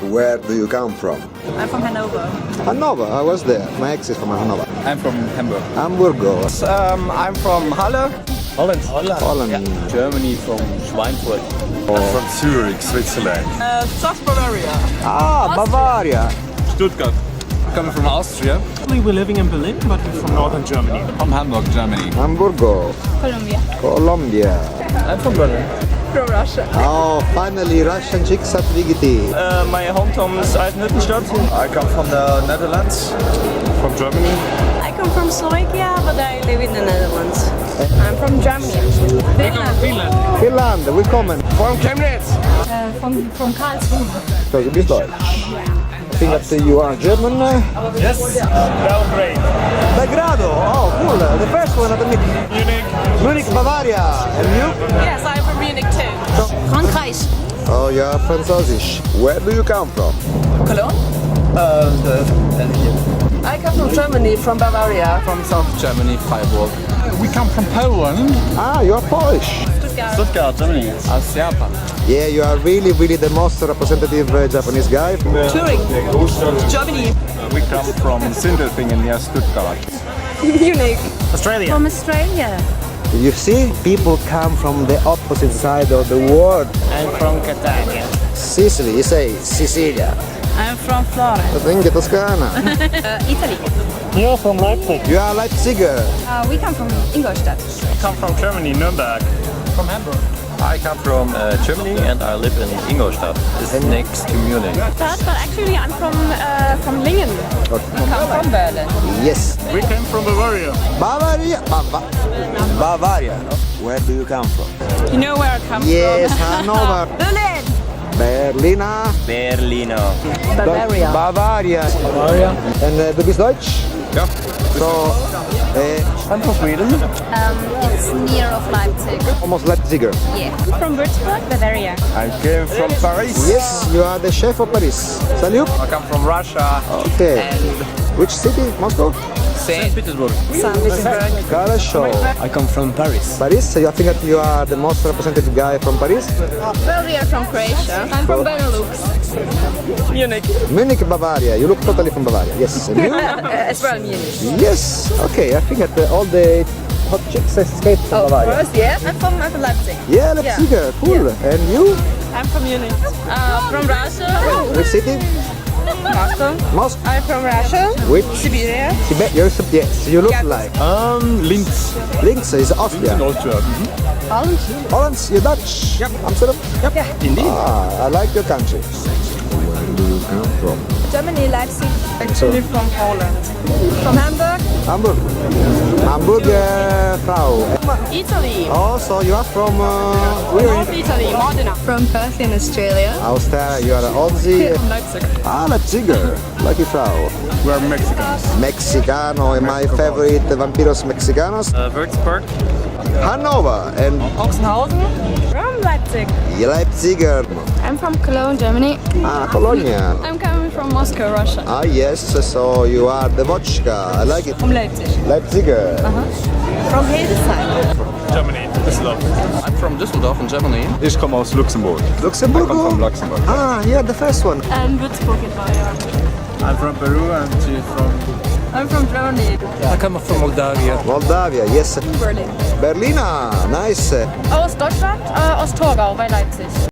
Where do you come from? I'm from Hanover. Hanover, I was there. My ex is from Hanover. I'm from Hamburg. Hamburgo. I'm from Halle. Holland. Holland. Yeah. Germany, from Schweinfurt. From Zurich, Switzerland. South Bavaria. Ah, Bavaria. Stuttgart. Coming from Austria. We're living in Berlin, but we're from northern Germany. From Hamburg, Germany. Hamburgo. Colombia. Colombia. I'm from Berlin. From Russia. Oh, finally Russian chicks at VGT. My hometown is Altenhüttenstadt. I come from the Netherlands. From Germany. I come from Slovakia, but I live in the Netherlands. I'm from Germany. Finland. Finland, willkommen. From Chemnitz. From Karlsruhe. So you speak Deutsch. I think that you are German. Yes, Belgrade. Belgrado. Oh, cool. The first one at the meeting. Munich, Bavaria. And you? Yes, I'm from Munich too. Frankreich. Oh, you are Französisch. Where do you come from? Cologne. I come from Germany, from Bavaria. From South Germany, Freiburg. We come from Poland. Ah, you are Polish. Stuttgart, Germany. Japan. Yeah, you are really the most representative Japanese guy. Turing. Germany. We come from Sindelfingen near Stuttgart. Munich. Australia. From Australia. You see, people come from the opposite side of the world. I'm from Catania. Sicily, you say Sicilia. I'm from Florence. Think Toscana. Italy. You're from Leipzig. You are Leipziger. We come from Ingolstadt. I come from Germany, Nuremberg. From Hamburg. I come from Germany and I live in Ingolstadt. It's next to Munich. But actually I'm from Lingen. We come from Berlin. Yes. We came from Bavaria. Bavaria. Bavaria. Where do you come from? You know where I come Yes, from? Hanover. Berlin. Berliner. Berlino. Bavaria. Bavaria. Bavaria. And du bist Deutsch? Ja. So, I'm from Sweden. It's near of Leipzig. almost Leipziger. Yeah. From Würzburg, Bavaria. I came from Paris. Yes, you are the chef of Paris. Salut. I come from Russia. Okay. Which city? Moscow? St. Petersburg. St. Petersburg. Хорошо. I come from Paris. Paris, so you think that you are the most representative guy from Paris? Well, we are from Croatia. I'm from Benelux. Munich. Munich, Bavaria. You look totally from Bavaria. Yes. And you? As well, Munich. Yes. Okay, I think that all the hot chicks escaped from Bavaria. First, yeah. I'm from Leipzig. Yeah, Leipziger. Cool. And you? I'm from Munich. From Russia. Which city? Moscow. Moscow. I'm from Russia. Which? Siberia. Tibet. Yes, you look like. Links. Links is Austria. Austria. Holland. Holland, you're Dutch. Yep. Amsterdam. Yep. Yeah. Indeed. Ah, I like your country. Where do you come from? Germany, Leipzig. Actually from Poland. From Hamburg. Hamburg. Hamburg, Frau. Italy. Oh, so you are from North Italy, Modena. From Perth in Australia. Austria, you are an Aussie. From Leipzig. Ah, Leipziger. Lucky Frau. We are Mexicans. Mexicano, and my favorite vampiros mexicanos. Würzburg. Hanover and Oxenhausen. From Leipzig. Leipziger. I'm from Cologne, Germany. Ah, Colonia. I'm coming from Moscow, Russia. Ah, yes, so you are the vodka. I like it. From Leipzig. Leipziger. From Hildesheim. Germany, Düsseldorf. I'm from Düsseldorf in Germany. Ich komme aus Luxemburg. Luxembourg. I come from Luxembourg. Ah, yeah, the first one. And Würzburg in Bayern. I'm from Peru and she's from... I'm from Germany. I come from Moldavia. Moldavia, yes. Berlin. Berliner, nice. Aus Deutschland, aus Torgau bei Leipzig.